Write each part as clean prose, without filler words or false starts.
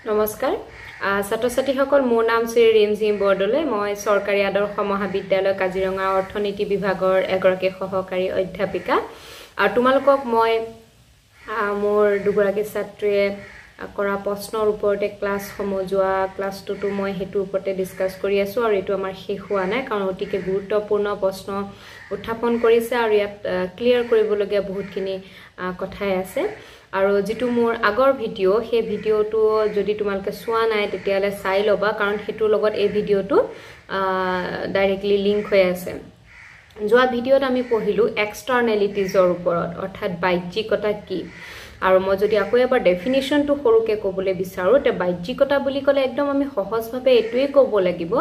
নমস্কাৰ ছাত্ৰ-ছাত্ৰীসকল মোৰ নাম শ্ৰী ৰিমজিম বৰদলৈ মই চৰকাৰী আদৰ্শ মহাবিদ্যালয় কাজিৰঙা অৰ্থনীতি বিভাগৰ এগৰাকী সহকাৰী অধ্যাপিকা আৰু তোমালোকক মই মোৰ দুগৰাকী ছাত্ৰীয়ে কৰা প্ৰশ্নৰ ওপৰতে ক্লাছ সমজোৱা ক্লাছটো মই হেতু ওপৰতে ডিসকাস কৰি আছো আৰু এটো আমাৰ শেষ হোৱা নাই কাৰণ অতিকে গুৰুত্বপূৰ্ণ প্ৰশ্ন উত্থাপন কৰিছে আৰু ইয়াত ক্লিয়াৰ কৰিবলগীয়া বহুতখিনি কথাই আছে আৰু যেটো মোৰ আগৰ ভিডিও সেই ভিডিওটো যদি তোমালকে চোৱা নাই তেতিয়ালে চাই লবা কাৰণ হেতুৰ লগত এই ভিডিওটো ডাইৰেক্টলি লিংক হৈ আছে যোৱা ভিডিওত আমি পঢ়িলো এক্সটাৰ্নালিটিজৰ ওপৰত অৰ্থাৎ বাহ্যিকতা কি আৰু মই যদি আকৌ এবাৰ ডেফিনিশনটো সৰুকে ক'বলৈ বিচাৰো তে বাহ্যিকতা বুলি ক'লে একদম আমি সহজভাৱে এটোই ক'ব লাগিব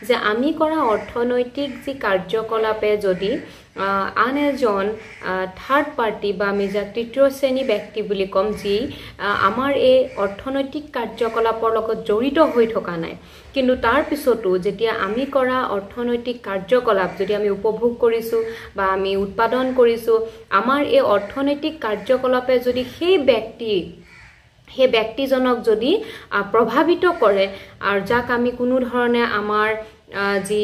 যে আমি কৰা অৰ্থনৈতিক যি কাৰ্যকলাপে যদি আন এজন থাৰ্ড পাৰ্টি বা আমি যাক তৃতীয় শ্ৰেণী ব্যক্তি বুলি কম যি আমাৰ এই অৰ্থনৈতিক কাৰ্যকলাপৰ লগত জড়িত হৈ থকা নাই কিন্তু তাৰ পিছতো যেতিয়া আমি কৰা অৰ্থনৈতিক কাৰ্যকলাপ যদি আমি উপভোগ কৰিছো বা আমি উৎপাদন কৰিছো আমাৰ এই অৰ্থনৈতিক কাৰ্যকলাপে যদি সেই ব্যক্তিজনক যদি প্ৰভাৱিত কৰে আৰু যাক আমি কোনো ধৰণে আমাৰ যি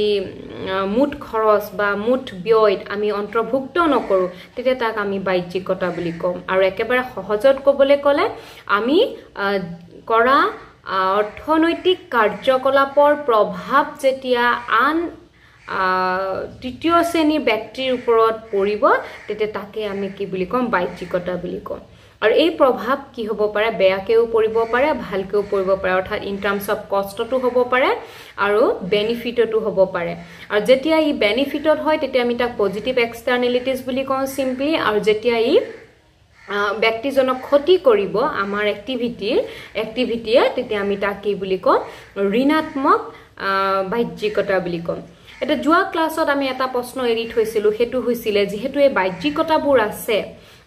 মুঠ খৰচ বা মুঠ ব্যয়ত আমি অন্তৰ্ভুক্ত নকৰো তেতিয়া তাক আমি বাহ্যিকতা বুলি কম আৰু একেবাৰে সহজত ক'বলৈ ক'লে আমি কৰা অৰ্থনৈতিক কাৰ্যকলাপৰ প্ৰভাৱ যেতিয়া আন তৃতীয় শ্ৰেণীৰ ব্যক্তিৰ ওপৰত পৰিব তেতিয়া তাকে আমি কি বুলি কম বাহ্যিকতা বুলি কম আৰু এই প্ৰভাৱ কি হ'ব পাৰে বেয়াকেও পৰিব পাৰে ভালকেও পৰিব পাৰে অৰ্থাৎ ইন টাৰ্মছ অফ কষ্টটো হ'ব পাৰে আৰু বেনিফিটটো হ'ব পাৰে আৰু যেতিয়া ই বেনিফিটত হয় তেতিয়া আমি তাক পজিটিভ এক্সটাৰ্নালিটিজ বুলি কওঁ সিম্পলি আৰু যেতিয়া ই ব্যক্তিজনক ক্ষতি কৰিব আমাৰ এক্টিভিটিয়ে তেতিয়া আমি তাক কি বুলি কওঁ ঋণাত্মক বাহ্যিকতা বুলি কওঁ এটা যোৱা ক্লাছত আমি এটা প্ৰশ্ন এৰি থৈছিলো হেতু হৈছিল যেহেতু এই বাহ্যিকতাবোৰ আছে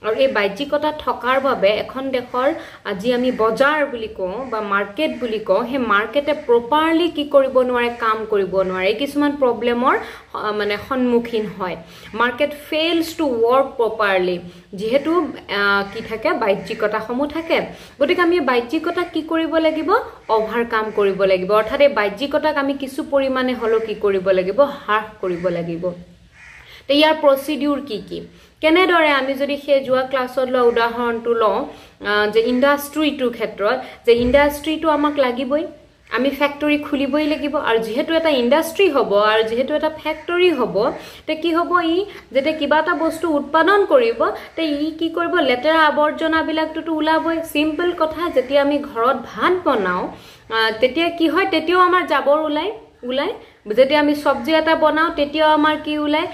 আৰু এই বাহ্যিকতা থকাৰ বাবে এখন দেশৰ আজি আমি বজাৰ বুলি কওঁ বা মাৰ্কেট বুলি কওঁ হে মাৰ্কেটে প্ৰপাৰলি কি কৰিব নোৱাৰে কাম কৰিব নোৱাৰে কিছুমান প্ৰবলেমৰ মানে সন্মুখীন হয় মাৰ্কেট ফেইলছ টু ওয়াৰ্ক প্ৰপাৰলি যেহেতু কি থাকে বাহ্যিকতা সমূহ থাকে গতিকে আমি বাহ্যিকতা কি কৰিব লাগিব ওভাৰকাম কৰিব লাগিব অৰ্থাৎ এই বাহ্যিকতাক আমি কিছু পৰিমাণে হলো কি কৰিব লাগিব হ্ৰাস কৰিব লাগিব তে ইয়াৰ প্ৰসিডিউৰ কি কেনেদৰে আমি যদি সেই যোৱা ক্লাছত ল উদাহৰণটো ল যে ইন্ডাষ্ট্ৰিটোৰ ক্ষেত্ৰত যে ইন্ডাষ্ট্ৰিটো আমাক লাগিবই আমি ফ্যাক্টৰী খুলিবই লাগিব আৰু যেহেতু এটা ইন্ডাষ্ট্ৰি হ'ব আৰু যেহেতু এটা ফ্যাক্টৰী হ'ব তে কি হ'ব ই যেতে কিবা এটা বস্তু উৎপাদন কৰিব তে ই কি কৰিব লেতেৰা আৱৰ্জনা বিলাকটো ওলাবই সিম্পল কথা যেতিয়া আমি ঘৰত ভাত বনাও তেতিয়া কি হয় তেতিয়াও আমাৰ জাবৰ ওলাই যেতিয়া আমি সবজি এটা বনাও তেতিয়াও আমাৰ কি ওলাই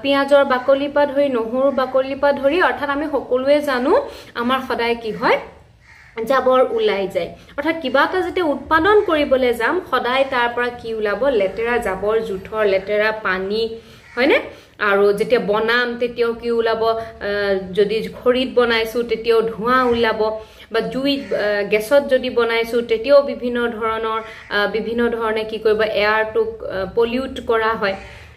পিয়াজৰ বাকলি পা ধৰি নহৰু বাকলি পা ধৰি অৰ্থাৎ আমি সকলোৱে জানো আমাৰ সদায় কি হয় জাবৰ ওলাই যায় অৰ্থাৎ কিবা এটা যেতে উৎপাদন কৰিবলৈ যাম সদায় তাৰ পৰা কি ওলাব লেতেৰা জাবৰ জুথৰ লেতেৰা পানী হয়নে আৰু যেতিয়া বনাম তেতিয়াও কি ওলাব যদি খৰিত বনাইছো তেতিয়াও ধোঁৱা ওলাব বা জুই গেছত যদি বনাইছো তেতিয়াও বিভিন্ন ধৰণে কি কৰিব এয়াৰটো পলিউট কৰা হয়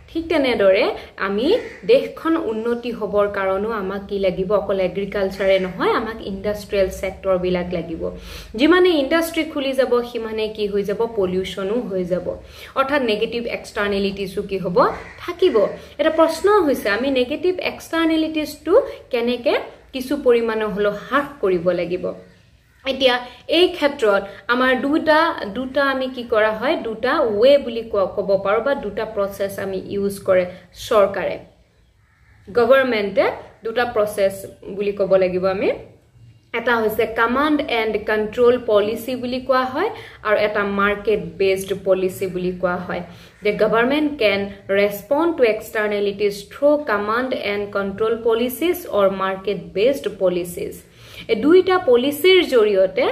ঠিক তেনেদৰে আমি দেশখন উন্নতি হবৰ কাৰণেও আমাক কি লাগিব অকল এগ্ৰিকালচাৰে নহয় আমাক ইন্ডাষ্ট্ৰিয়েল সেক্টৰ বিলাক লাগিব যিমানে ইন্ডাষ্ট্ৰি খুলি যাব সিমানে কি হৈ যাব পলিউশনও হৈ যাব অৰ্থাৎ নেগেটিভ এক্সটাৰ্নালিটিজও কি হ'ব থাকিব এটা প্ৰশ্ন হৈছে আমি নেগেটিভ এক্সটাৰ্নালিটিজটো কেনেকে কিছু পৰিমাণে হলো হ্ৰাস কৰিব লাগিব এতিয়া এই ক্ষেত্ৰত আমাৰ দুটা আমি কি কৰা হয় দুটা ওয়ে বুলি ক'ব পাৰো বা দুটা প্ৰসেস আমি ইউজ কৰে সৰকাৰে গভৰ্নমেন্টে দুটা প্ৰসেস বুলি ক'ব লাগিব আমি এটা হৈছে কমান্ড এন্ড কন্ট্ৰোল পলিসি বুলি কোৱা হয় আৰু এটা মাৰ্কেট বেসড পলিসি বুলি কোৱা হয় the government can respond to externalities through command and control policies or market based policies এই দুইটা পলিসিৰ জৰিয়তে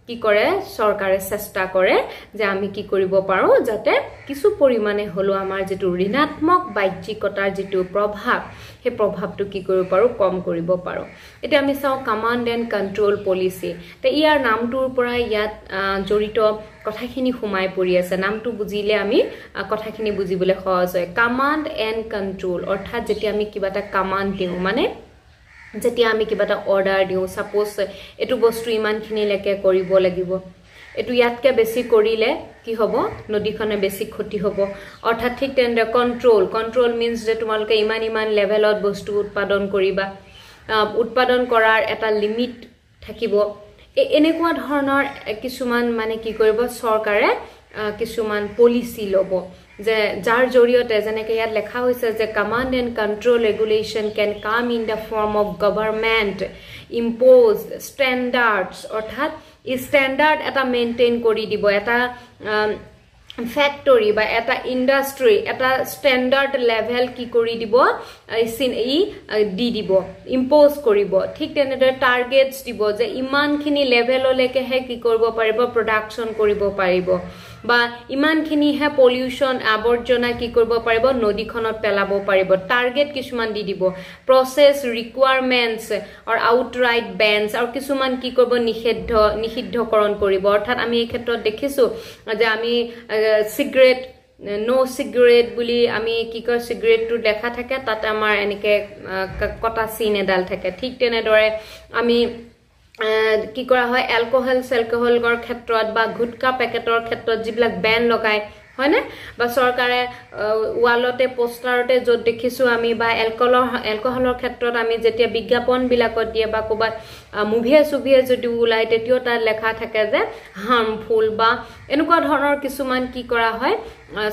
কি কৰে সৰকাৰে চেষ্টা কৰে যে আমি কি কৰিব পাৰো যাতে কিছু পৰিমাণে হলো আমাৰ যেটো ঋণাত্মক বাহ্যিকতাৰ যেটো প্ৰভাৱ হে প্ৰভাৱটো কি কৰিব পাৰো কম কৰিব পাৰো এটা আমি চাও কমান্ড এন্ড কন্ট্ৰোল পলিসি তে ইয়াৰ নামটোৰ পৰা ইয়াত জড়িত কথাখিনি সুমাই পৰি আছে নামটো বুজিলে আমি কথাখিনি বুজিবলৈ সহজ হয় কমান্ড এন্ড কন্ট্ৰোল অৰ্থাৎ যেতিয়া আমি কিবা এটা কমান্ড দিও মানে যেতিয়া আমি কিবা এটা অৰ্ডাৰ দিও সাপোজ এটো বস্তু ইমানখিনি লেকে কৰিব লাগিব এটু ইয়াতকে বেছি কৰিলে কি হ'ব নদীখনে বেছি ক্ষতি হ'ব অৰ্থাৎ ঠিক তেনে কন্ট্ৰোল মিন্স যে তোমালোকে ইমান লেভেলত বস্তু উৎপাদন কৰিবা উৎপাদন কৰাৰ এটা লিমিট থাকিব এনেকুৱা ধৰণৰ কিছুমান মানে কি কৰিব চৰকাৰে কিছুমান পলিচি ল'ব যে যাৰ জৰিয়তে যেনেকৈ ইয়াত লেখা হৈছে যে command and control regulation can come in the form of government imposed standards অৰ্থাৎ এই ষ্টেণ্ডাৰ্ড এটা মেইনটেইন কৰি দিব এটা ফ্যাক্টৰী বা এটা ইন্ডাষ্ট্ৰি এটা ষ্টেণ্ডাৰ্ড লেভেল কি কৰি দিব দি দিব ইম্পোজ কৰিব ঠিক তেনেদৰে টাৰ্গেটছ দিব যে ইমানখিনি লেভেললৈকে হে কি কৰিব পাৰিব প্ৰডাকশন কৰিব পাৰিব বা ইমানখিনিহে পলিউশন আৱৰ্জনা কি কৰিব পাৰিব নদীখনত পেলাব পাৰিব টাৰ্গেট কিছুমান দি দিব প্ৰসেস ৰিকুৱাৰমেন্টছ অৰ আউটৰাইট বেনছ আৰু কিছুমান কি কৰিব নিষিদ্ধকৰণ কৰিব অৰ্থাৎ আমি এই ক্ষেত্ৰত দেখিছো যে আমি cigarette no cigarette বুলি আমি কি কয় cigarette টু লেখা থাকে তাতে আমাৰ এনেকে কটা সিন এডাল থাকে ঠিক তেনেদৰে আমি কি কৰা হয় এলকহলৰ ক্ষেত্ৰত বা গুটকা পেকেটৰ ক্ষেত্ৰত যিবিলাক বেন লগায় হয় না বা চৰকাৰে ওয়ালতে পোস্টাৰতে যত দেখিছো আমি বা এলকহলৰ ক্ষেত্ৰত আমি যেতিয়া বিজ্ঞাপন বিলাকত দিয়ে বা কোবাত মুভিয়ে যদি উলাই তেতিয়াও তাত লেখা থাকে যে হাৰ্মফুল বা এনেকুৱা ধৰণৰ কিছুমান কি কৰা হয়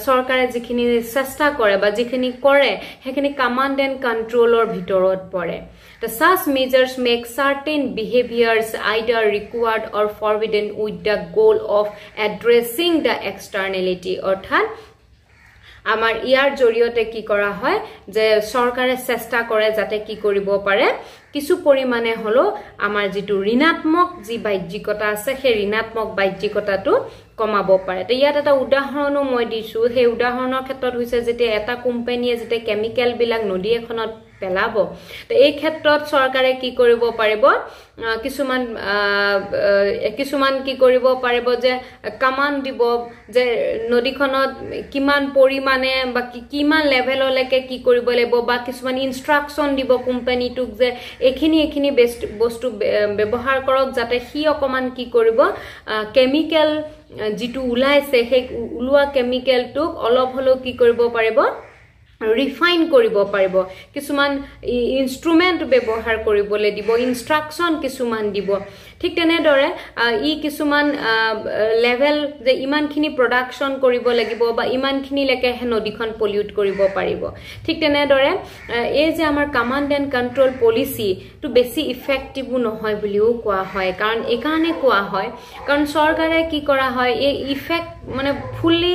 চৰকাৰে যিখিনি চেষ্টা কৰে বা যিখিনি কৰে হেখিনি কমাণ্ড এণ্ড কন্ট্ৰোলৰ ভিতৰত পৰে The such measures make certain behaviors either required or forbidden with the goal of addressing the externality. অর্থাৎ আমাৰ ইয়াৰ জৰিয়তে কি কৰা হয় যে চৰকাৰে চেষ্টা কৰে যাতে কি কৰিব পাৰে কিছু পৰিমাণে হলো আমাৰ যেটো ঋণাত্মক যি বাহ্যিকতা আছে সেই ঋণাত্মক বাহ্যিকতাটো কমাব পাৰে তো ইয়াত এটা উদাহৰণো মই দিছো সেই উদাহৰণৰ ক্ষেত্ৰত হৈছে যেতে এটা কোম্পানীয়ে যেতে কেমিক্যাল বিলাক নদী এখনত পেলাব তো এই ক্ষেত্ৰত চৰকাৰে কি কৰিব পাৰিব কিছুমান কি কৰিব পাৰিব যে কমাণ্ড দিব যে নদীখনত কিমান পৰিমাণে বা কিমান লেভেললৈকে কি কৰিব লাগিব বা কিছুমান ইনষ্ট্ৰাকচন দিব কোম্পানীটোক যে এখিনি বস্তু ব্যৱহাৰ কৰক যাতে হি অকমান কি কৰিব কেমিক্যাল যেটো উলাইছে সেই উলোৱা কেমিক্যালটোক অলপ হলো কি কৰিব পাৰিব ৰিফাইন কৰিব পাৰিব কিছুমান ইনস্ট্ৰুমেন্ট ব্যৱহাৰ কৰিবলৈ দিব ইনষ্ট্ৰাকচন কিছুমান দিব ঠিক তেনেদৰে ই কিছুমান লেভেল যে ইমানখিনি প্ৰডাকশন কৰিব লাগিব বা ইমানখিনি লেকে নদীখন পলিউট কৰিব পাৰিব ঠিক তেনেদৰে এই যে আমাৰ কমাণ্ড এণ্ড কন্ট্ৰোল পলিচি টু বেছি ইফেক্টিভ নহয় বুলিও কোৱা হয় কাৰণ এই কাৰণে কোৱা হয় কাৰণ চৰকাৰে কি কৰা হয় এই ইফেক্ট মানে ফুললি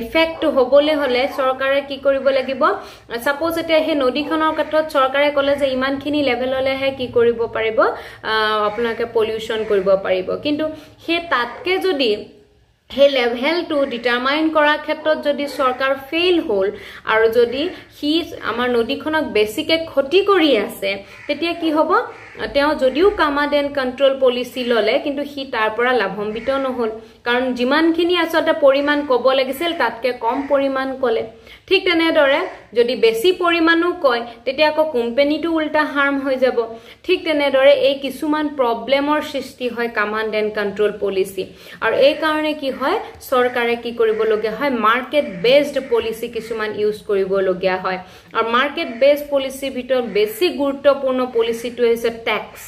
ইফেক্ট হ'বলে হলে চৰকাৰে কি কৰিব লাগিব সাপোজ এটা হে নদীখনৰ ক্ষেত্ৰত চৰকাৰে কলে যে ইমানখিনি লেভেললে হে কি কৰিব পাৰিব আপোনাকে পলিউশন কৰিব পাৰিব কিন্তু হে তাতকে যদি হে লেভেল টু ডিটাৰমাইন কৰাৰ ক্ষেত্ৰত যদি চৰকাৰ ফেইল হ'ল আৰু যদি হি আমাৰ নদীখনক বেছিকে ক্ষতি কৰি আছে তেতিয়া কি হ'ব তেওঁ যদিও কমাণ্ড এণ্ড কন্ট্ৰোল পলিচি ললে কিন্তু হি তাৰ পৰা লাভান্বিত নহল কাৰণ যিমানখিনি আসতে পৰিমাণ কব লাগিছিল তাতকে কম পৰিমাণ কলে ঠিক তেনেদৰে যদি বেছি পৰিমাণও কয় তেতিয়া আকৌ কোম্পানীটো উল্টা হাৰ্ম হৈ যাব ঠিক তেনেদৰে এই কিছুমান প্ৰবলেমৰ সৃষ্টি হয় কমাণ্ড এণ্ড কন্ট্ৰোল পলিচি আৰু এই কাৰণে কি হয় চৰকাৰে কি কৰিব লগিয়া হয় মাৰ্কেট বেসড পলিচি কিছুমান ইউজ কৰিব লগিয়া হয় আৰু মাৰ্কেট বেসড পলিচি ভিতৰত বেছি গুৰুত্বপূৰ্ণ পলিচিটো হৈছে ট্যাক্স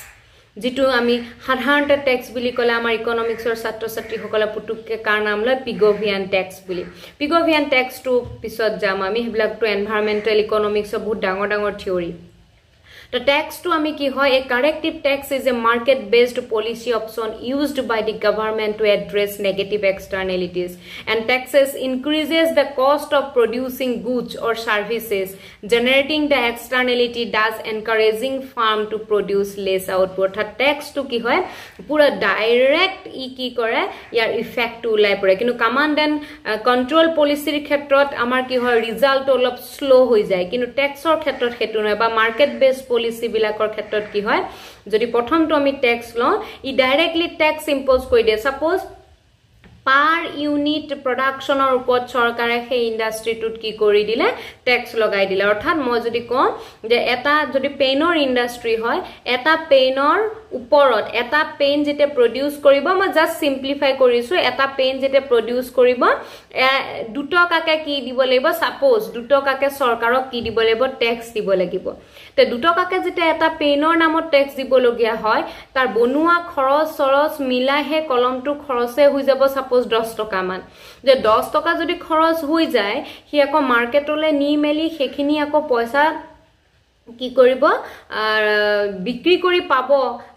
যেটো আমি সাধাৰণতে ট্যাক্স বুলি কলে আমাৰ ইকোনমিক্সৰ ছাত্ৰ-ছাত্ৰী সকলে পুতুককে কাৰ নাম লয় পিগোভিয়ান ট্যাক্স বুলি পিগোভিয়ান ট্যাক্স টু পিছত যাম আমি হেবিলাকটো এনভায়ৰনমেন্টাল ইকোনমিক্সৰ বহুত ডাঙৰ theory The tax to ami ki hoy a corrective tax is a market based policy option used by the government to address negative externalities and taxes increases the cost of producing goods or services generating the externality thus encouraging farm to produce less output tax to ki hoy pura direct e ki kore yar effect to ulai pore kintu command and control policy ৰ ক্ষেত্ৰত আমাৰ কি হয় result অলপ slow হৈ যায় কিন্তু ট্যাক্সৰ ক্ষেত্ৰত হেতু নহয় বা মাৰ্কেট বেস পলিচি বিলাকৰ ক্ষেত্ৰত কি হয় যদি প্ৰথমটো আমি ট্যাক্স লওঁ ই ডাইৰেক্টলি ট্যাক্স ইম্পোজ কৰি দিয়ে সাপোজ পাৰ ইউনিট প্ৰডাকশনৰ ওপৰত চৰকাৰে সেই ইন্ডাষ্ট্ৰিটোত কি কৰি দিলে ট্যাক্স লগাই দিলে অৰ্থাৎ মই যদি কওঁ যে এটা যদি পেইনৰ ইন্ডাষ্ট্ৰি হয় এটা পেইনৰ ওপৰত এটা পেইন যেতে প্ৰডিউস কৰিব মই জাস্ট সিম্পলিফাই কৰিছো এটা পেইন যেতে প্ৰডিউস কৰিব 2 টকাকে কি দিব লাগিব সাপোজ 2 টকাকে চৰকাৰক কি দিব লাগিব ট্যাক্স দিব লাগিব তে 2 টকাকে যেতে এটা পেইনৰ নামত ট্যাক্স দিব লগিয়া হয় তাৰ বনুৱা খৰচ সৰচ মিলাহে কলমটো খৰচে হৈ যাব সাপোজ 10 টকা মান যে 10 টকা যদি খৰচ হৈ যায় হি আকৌ মাৰ্কেটলে নি মেলি সেইখিনি আকৌ পইচা কি কৰিব বিক্ৰী কৰি পাব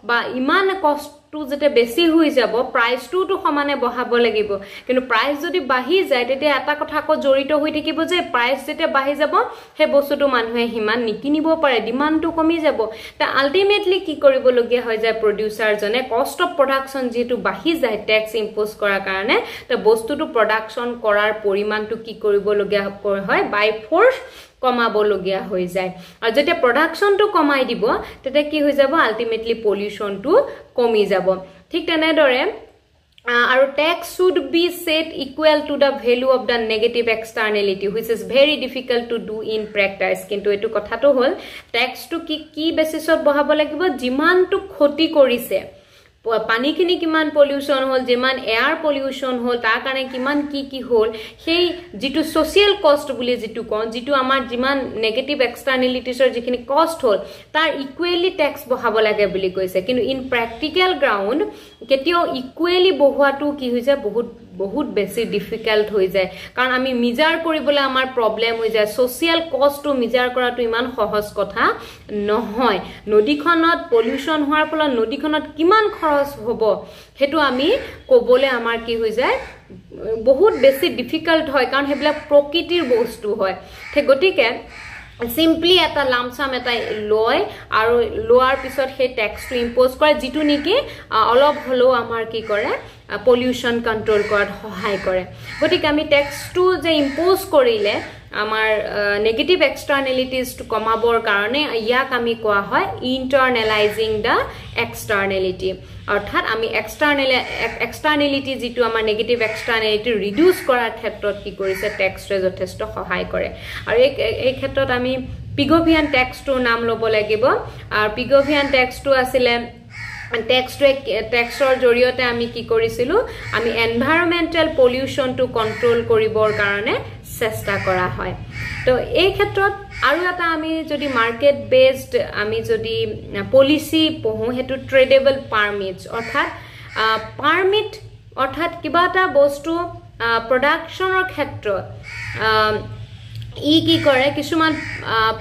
বা ইমান কষ্টটো যেতে বেছি হৈ যাব প্ৰাইসটো তো সমানে বহাব লাগিব কিন্তু প্ৰাইস যদি বাঢ়ি যায় তেতে এটা কথা আকৌ জড়িত হৈ থাকিব যে প্ৰাইস যেতে বাঢ়ি যাব হে বস্তুটো মানুহে হিমান নিকিনিব পাৰে ডিমান্ডটো কমি যাব তা আলটিমেটলি কি কৰিব লগিয়া হৈ যায় প্ৰডিউসাৰ জনে কষ্ট অফ প্ৰডাকশন যেটো বাঢ়ি যায় ট্যাক্স ইম্পোজ কৰাৰ কাৰণে তা বস্তুটো প্ৰডাকশন কৰাৰ পৰিমাণটো কি কৰিব লগিয়া হয় বাই ফোৰ্স কমাব লগিয়া হৈ যায় আৰু যেতিয়া প্ৰডাকশনটো কমাই দিব তেতে কি হৈ যাব আলটিমেটলি পলিউশনটো কমি যাব ঠিক তেনেদৰে আৰু tax should be set equal to the value of the negative externality which is very difficult to do in practice কিন্তু এটো কথাটো হল tax টো কি বেসিছত বহাব লাগিব যিমানটো ক্ষতি কৰিছে পানী কিনি কিমান পলিউশন হল যেমান এয়াৰ পলিউশন হল তাৰ কাৰণে কিমান কি হল সেই যেটো সোশিয়াল কষ্ট বুলি যেটো কোন যেটো আমাৰ যিমান নেগেটিভ এক্সটাৰ্নালিটিছৰ যিখিনি কষ্ট হল তাৰ ইকুৱেলি ট্যাক্স বহাব লাগে বুলি কৈছে কিন্তু ইন প্ৰ্যাকটিক্যাল গ্ৰাউন্ড কেতিয়াও ইকুৱেলি বহাটো কি হৈ যায় বহুত বেছি ডিফিকাল্ট হৈ যায় কাৰণ আমি মিজাৰ কৰিবলৈ আমাৰ প্ৰবলেম হৈ যায় সোশিয়াল কষ্টটো মিজাৰ কৰাটো ইমান সহজ কথা নহয় নদীখনত পলিউশন হোৱাৰ ফলত নদীখনত কিমান খৰচ হ'ব হেতু আমি কবলে আমাৰ কি হৈ যায় বহুত বেছি ডিফিকাল্ট হয় কাৰণ হেবলা প্ৰকৃতিৰ বস্তু হয় তে গটিকে simply eta lamsam eta loy aru lower pisot he tax to impose kore jitu niki olop holo amar ki kore pollution control korat sahay kore gotik ami tax to je impose korile amar negative externalities to komabor karone yak ami koa hoy internalizing the externality অর্থাৎ আমি externality যেটো আমাৰ negative এক্সটাৰ্নালিটি reduce কৰাৰ ক্ষেত্ৰত কি কৰিছে ট্যাক্সে যথেষ্ট সহায় কৰে আৰু এই ক্ষেত্ৰত আমি পিগোভিয়ান ট্যাক্সটো নাম লব লাগিব আৰু পিগোভিয়ান ট্যাক্সটো আছিল ট্যাক্সৰ জৰিয়তে আমি কি কৰিছিলো আমি এনভায়ৰনমেন্টাল পলিউশন টু কন্ট্ৰোল কৰিবৰ কাৰণে চেষ্টা কৰা হয় তো এই ক্ষেত্ৰত আৰু এটা আমি যদি মার্কেট বেসড আমি যদি পলিসি পঢ়ো হেতু ট্রেডেবল পারমিটস অর্থাৎ কিবা এটা বস্তু প্ৰোডাকশনৰ ক্ষেত্ৰত ই কি কৰে কিছুমান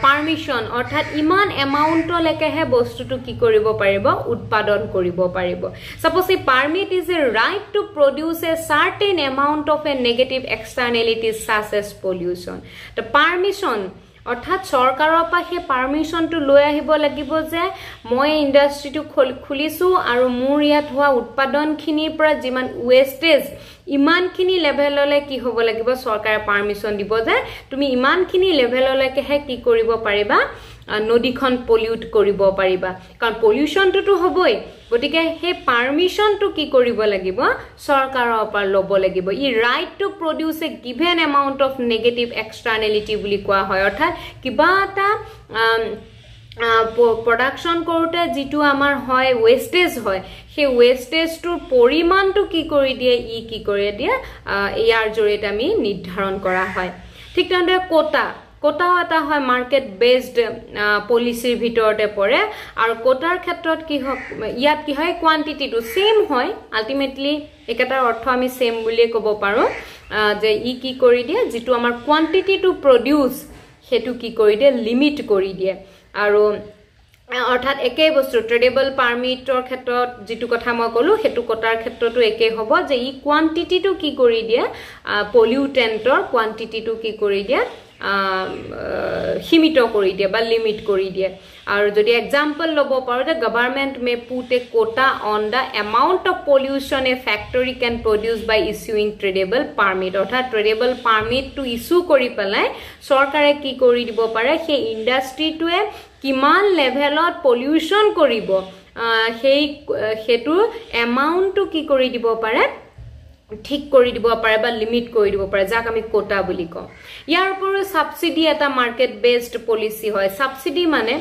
পাৰমিশন অৰ্থাৎ ইমান এমাউন্ট লেকেহে বস্তুটো কি কৰিব পাৰিব উৎপাদন কৰিব পাৰিব suppose a permit is a right to produce a certain amount of a negative externalities such as pollution তো পারমিশন অর্থাৎ সৰকাৰৰ পৰা হে পাৰমিশনটো লৈ আহিব লাগিব যে মই ইন্ডাস্ট্ৰিটো খুলিছো আৰু মোৰ ইয়াত হোৱা উৎপাদনখিনিৰ পৰা যিমান ওয়েস্টেজ ইমানখিনি লেভেললৈ কি হ'ব লাগিব সৰকাৰে পাৰমিশন দিব যে তুমি ইমানখিনি লেভেললৈকে হে কি কৰিব পাৰিবা নদীখন পলিউট কৰিব পাৰিবা কাৰণ পলিউশনটো হ'বই গটিকে হে পাৰমিশনটো কি কৰিব লাগিব সৰকাৰৰ পৰা ল'ব লাগিব ই right to produce a given amount of negative externality বুলি কোৱা হয় অৰ্থাৎ কিবা এটা প্ৰডাকশন কৰোতে যেটো আমাৰ হয় ওয়েস্টেজ হয় সেই ওয়েস্টেজটোৰ পৰিমাণটো কি কৰি দিয়ে ই কি কৰি দিয়ে ইয়াৰ জৰিয়তে আমি নিৰ্ধাৰণ কৰা হয় ঠিক তেনেদৰে কোটাও এটা হয় মাৰ্কেট বেসড পলিসিৰ ভিতৰতে পৰে আৰু কোটাৰ ক্ষেত্ৰত কি হয় ইয়াত কি হয় কোয়ান্টিটিটো সেম হয় আলটিমেটলি একেটাৰ অৰ্থ আমি সেম বুলি ক'ব পাৰো যে ই কি কৰি দিয়ে যেটো আমাৰ কোয়ান্টিটি টু প্ৰডিউস হেতু কি কৰি দিয়ে লিমিট কৰি দিয়ে আৰু অৰ্থাৎ একে বস্তু ট্ৰেডেবল পাৰমিটৰ ক্ষেত্ৰত যেটো কথা মই কলো হেতু কোটাৰ ক্ষেত্ৰটো একে হ'ব যে ই কোয়ান্টিটিটো কি কৰি দিয়ে পলিউটেন্টৰ কোয়ান্টিটিটো কি কৰি দিয়ে সীমিত কৰি দিয়ে বা লিমিট কৰি দিয়ে আৰু যদি এক্সাম্পল লব পাৰো যে government may put a quota on the amount of pollution a factory can produce by issuing tradable permit অর্থাৎ ট্রেডেবল পারমিট টু ইস্যু কৰি পেলাই সৰকাৰে কি কৰি দিব পাৰে সেই ইন্ডাস্ট্ৰিটোৱে কিমান লেভেলত পলিউশন কৰিব সেই হেতু এমাউন্টটো কি কৰি দিব পাৰে ঠিক কৰি দিব পাৰে বা লিমিট কৰি দিব পাৰে যাক আমি কোটা বুলি কওঁ ইয়াৰ উপৰিও সাবসিডি এটা মাৰ্কেট বেসড পলিসি হয় সাবসিডি মানে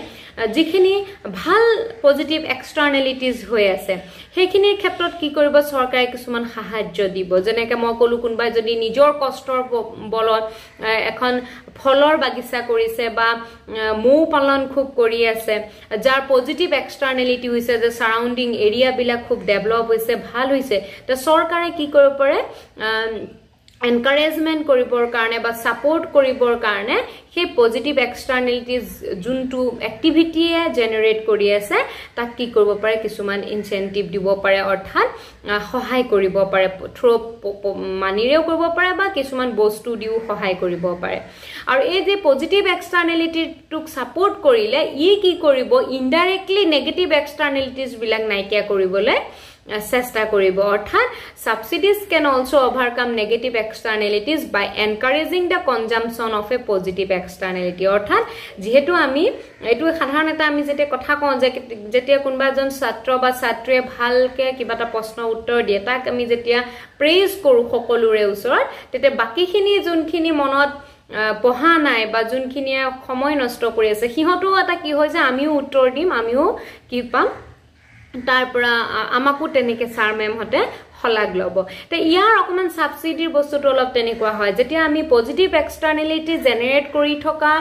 যিখিনি ভাল পজিটিভ এক্সটাৰ্নেলিটিজ হৈ আছে সেইখিনিৰ ক্ষেত্ৰত কি কৰিব চৰকাৰে কিছুমান সাহায্য দিব যেনেকৈ মই ক'লো কোনোবাই যদি নিজৰ কষ্টৰ বলত এখন ফলৰ বাগিচা কৰিছে বা মৌ পালন খুব কৰি আছে যাৰ পজিটিভ এক্সটাৰ্নেলিটি হৈছে যে সাৰাউণ্ডিং এৰিয়াবিলাক খুব ডেভেলপ হৈছে ভাল হৈছে তো চৰকাৰে কি কৰিব পাৰে এনকাৰেজমেন্ট কৰিবৰ কাৰণে বা সাপোৰ্ট কৰিবৰ কাৰণে সেই পজিটিভ এক্সটাৰ্নেলিটিজ যোনটো এক্টিভিটিয়ে জেনাৰেট কৰি আছে তাক কি কৰিব পাৰে কিছুমান ইনচেন্টিভ দিব পাৰে অৰ্থাৎ সহায় কৰিব পাৰে থ্ৰু মানিৰেও কৰিব পাৰে বা কিছুমান বস্তু দিও সহায় কৰিব পাৰে আৰু এই যে পজিটিভ এক্সটাৰ্নেলিটিটোক সাপোৰ্ট কৰিলে ই কি কৰিব ইনডাইৰেক্টলি নেগেটিভ এক্সটাৰ্নেলিটিজ বিলাক নাইকিয়া কৰিবলৈ চেষ্টা কৰিব অৰ্থাৎ subsidies can also overcome negative externalities by encouraging the consumption of a positive externality অৰ্থাৎ যেহেতু আমি এটো সাধাৰণ এটা আমি যেতে কথা কওঁ যে যেতিয়া কোনবা এজন ছাত্ৰ বা ছাত্ৰীয়ে ভালকে কিবা এটা প্ৰশ্ন উত্তৰ দিয়ে তাক আমি যেতিয়া প্ৰেইজ কৰো সকলোৰে ওচৰত তেতে বাকিখিনি যোনখিনি মনত পঢ়া নাই বা যোনখিনিয়ে সময় নষ্ট কৰি আছে সিহঁতও এটা কি হয় যে আমিও উত্তৰ দিম আমিও কি পাম তাৰপৰা আমাকো তেনেকে সাৰ মেম হতে হলাগ লব তে ইয়াৰ অকমান সাবসিডিৰ বস্তুটো অলপ তেনেকুৱা হয় যেতিয়া আমি পজিটিভ এক্সটাৰ্নেলিটি জেনাৰেট কৰি থকা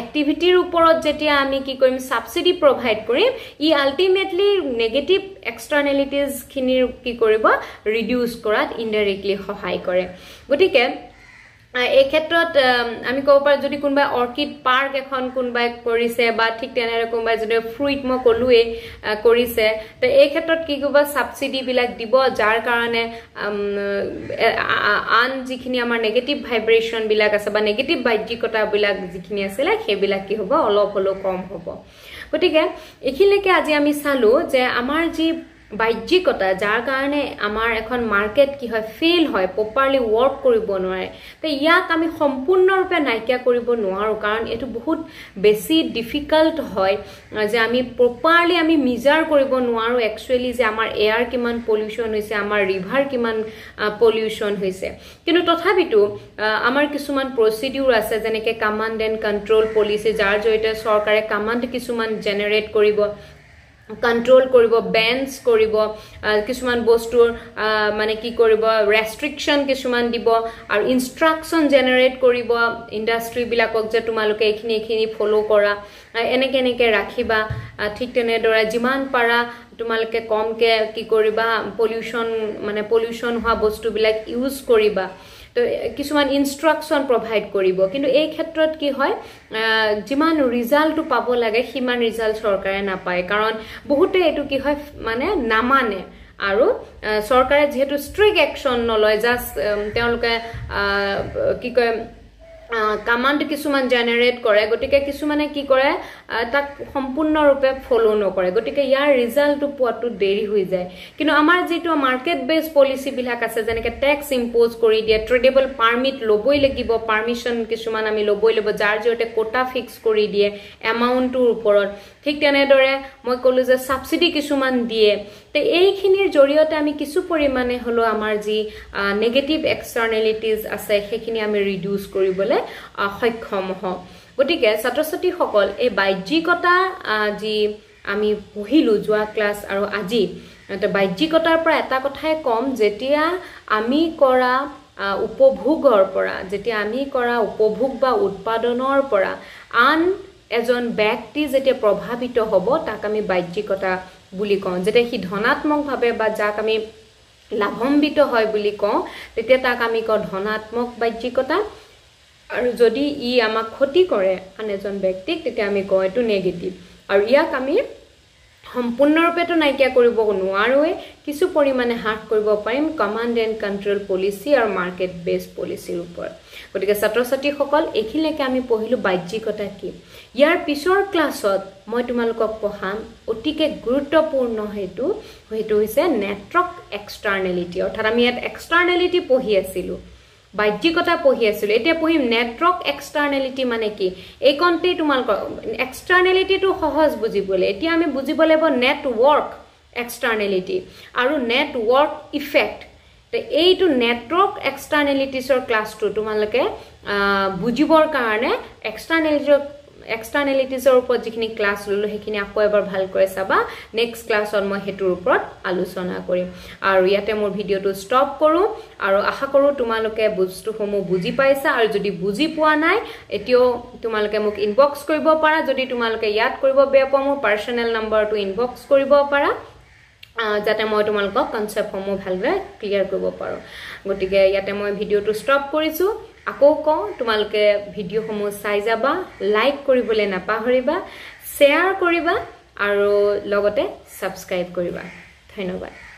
এক্টিভিটিৰ ওপৰত যেতিয়া আমি কি কৰিম সাবসিডি প্ৰভাইড কৰিম ই আলটিমেটলি নেগেটিভ এক্সটাৰ্নেলিটিজ খিনিৰ কি কৰিব ৰিডিউস কৰাত ইনডাইৰেক্টলি সহায় কৰে গতিকে এই ক্ষেত্ৰত আমি ক'ব পাৰো যদি কোনবা অৰ্কিড পাৰ্ক এখন কোনবাই কৰিছে বা ঠিক তেনেৰে কোনবাই যদি ফ্ৰুইট ম কলুৱে কৰিছে তে এই ক্ষেত্ৰত কি কৰিব সাবসিডি বিলাক দিব যাৰ কাৰণে আন যিখিনি আমাৰ নেগেটিভ ভাইব্ৰেচন বিলাক আছে বা নেগেটিভ বাহ্যিকতা বিলাক যিখিনি আছিল সেইবিলাক কি হ'ব অলপ হলো কম হ'ব গতিকে এখিলেকে আজি আমি চালো যে আমাৰ যি বাহ্যিকতা যাৰ কাৰণে আমাৰ এখন মাৰ্কেট কি হয় ফেইল হয় প্ৰপাৰলি ওয়াৰ্ক কৰিব নোৱাৰে তে ইয়াক আমি সম্পূৰ্ণৰূপে নাইকিয়া কৰিব নোৱাৰো কাৰণ এটো বহুত বেছি ডিফিকাল্ট হয় যে আমি প্ৰপাৰলি আমি মিজাৰ কৰিব নোৱাৰো একচুয়ালি যে আমাৰ এয়াৰ কিমান পলিউশন হৈছে আমাৰ ৰিভাৰ কিমান পলিউশন হৈছে কিন্তু তথাপিতো আমাৰ কিছুমান প্ৰসিডিউৰ আছে যেনেকৈ কমান্ড এণ্ড কন্ট্ৰোল পলিচি যাৰ জৰিয়তে চৰকাৰে কমান্ড কিছুমান জেনাৰেট কৰিব control koribo bans koribo kisuman bostur mane ki koribo restriction kisuman dibo aru instruction generate koribo industry bilakok je tumaloke ekhini follow kora eneke rakhiba thik tene dora jiman para tumaloke komke ki koriba pollution hua bostu bilak use koriba তো কিছুমান instruction provide কৰিব কিন্তু এই ক্ষেত্ৰত কি হয় যিমান result পাব লাগে সিমান ৰিজাল্ট চৰকাৰে নাপায় কাৰণ বহুতে এটো কি হয় মানে নামানে আৰু চৰকাৰে যেহেতু স্ট্ৰিক্ট একশন নলয় জাস্ট তেওঁলোকে কি কয় কমান্ড কিছুমান জেনাৰেট কৰে গটিকে কিছুমানে কি কৰে তাক সম্পূৰ্ণৰূপে ফলো নকৰে গটিকে ইয়াৰ ৰিজাল্টটো পোৱাটো দেৰি হৈ যায় কিন্তু আমাৰ যেটো মাৰ্কেট বেস পলিচি বিলাক আছে যেনেকে ট্যাক্স ইম্পোজ কৰি দিয়ে ট্ৰেডেবল পাৰমিট লবই লাগিব পাৰমিশন কিছুমান আমি লবই লব যাৰ জৰিয়তে কোটা ফিক্স কৰি দিয়ে এমাউন্টৰ ওপৰত ঠিক তেনেদৰে মই কলো যে সাবসিডি কিছুমান দিয়ে তে এইখিনিৰ জৰিয়তে আমি কিছু পৰিমাণে হলো আমাৰ যি নেগেটিভ এক্সটাৰ্নেলিটিজ আছে সেইখিনি আমি ৰিডিউস কৰিবলৈ সক্ষম হওঁ গতিকে ছাত্ৰ-ছাত্ৰী সকল এই বাহ্যিকতা যি আমি পঢ়িলো যোৱা ক্লাস আৰু আজি তো বাহ্যিকতাৰ পৰা এটা কথাই কম যেতিয়া আমি কৰা উপভোগৰ পৰা যেতিয়া আমি কৰা উপভোগ বা উৎপাদনৰ পৰা আন এজন ব্যক্তি যেতিয়া প্ৰভাৱিত হ'ব তাক আমি বাহ্যিকতা বুলি কওঁ যেতিয়া হি ধনাত্মক ভাবে বা যাক আমি লাভান্বিত হয় বুলি কওঁ তেতিয়া তাক আমি কওঁ ধনাত্মক বাহ্যিকতা আৰু যদি ই আমাক ক্ষতি কৰে আন এজন ব্যক্তিক তেতিয়া আমি কওঁ এটো নেগেটিভ আৰু ইয়াক আমি সম্পূৰ্ণৰূপে তো নাইকিয়া কৰিব নোৱাৰোৱে কিছু পৰিমাণে হ্ৰাস কৰিব পাৰিম কমান্ড এণ্ড কন্ট্ৰোল পলিচি আৰু মাৰ্কেট বেস পলিচিৰ ওপৰত গতিকে ছাত্ৰ-ছাত্ৰী সকল এখিলেকে আমি পঢ়িলো বাহ্যিকতা কি ইয়াৰ পিছৰ ক্লাছত মই তোমালোকক পঢ়াম অতিকে গুৰুত্বপূৰ্ণ হেতু হৈছে নেটৱৰ্ক এক্সটাৰ্নেলিটি অৰ্থাৎ আমি ইয়াত এক্সটাৰ্নেলিটি পঢ়ি আছিলো বাহ্যিকতা পঢ়ি আছিল এতিয়া পঢ়িম নেটৱৰ্ক এক্সটাৰ্নেলিটি মানে কি এই কন্টে তোমালোকৰ এক্সটাৰ্নেলিটি তো সহজ বুজিবলৈ এতিয়া আমি বুজিব লাগিব নেটৱৰ্ক এক্সটাৰ্নেলিটি আৰু নেটৱৰ্ক ইফেক্ট তে এইটো নেটৱৰ্ক এক্সটাৰ্নেলিটিছৰ ক্লাছটো তোমালোকে বুজিবৰ কাৰণে এক্সটাৰ্নেলিটিৰ এক্সটাৰ্নেলিটিজৰ ওপৰত যিখিনি ক্লাছ ললো সেইখিনি আকৌ এবাৰ ভাল কৰি চাবা নেক্সট ক্লাছত মই হেতুৰ ওপৰত আলোচনা কৰিম আৰু ইয়াতে মোৰ ভিডিওটো ষ্টপ কৰো আৰু আশা কৰো তোমালোকে বস্তুসমূহ বুজি পাইছা আৰু যদি বুজি পোৱা নাই এতিয়াও তোমালোকে মোক ইনবক্স কৰিব পাৰা যদি তোমালোকে ইয়াত কৰিব বেয়া পোৱা মোৰ পাৰ্সোনেল নাম্বাৰটো ইনবক্স কৰিব পাৰা যাতে মই তোমালোকক কনসেপ্টসমূহ ভালকৈ ক্লিয়াৰ কৰিব পাৰো গতিকে ইয়াতে মই ভিডিওটো ষ্টপ কৰিছো আকৌ কওঁ তোমালোকে ভিডিওসমূহ চাই যাবা লাইক কৰিবলৈ নাপাহৰিবা শ্বেয়াৰ কৰিবা আৰু লগতে সাবস্ক্ৰাইব কৰিবা ধন্যবাদ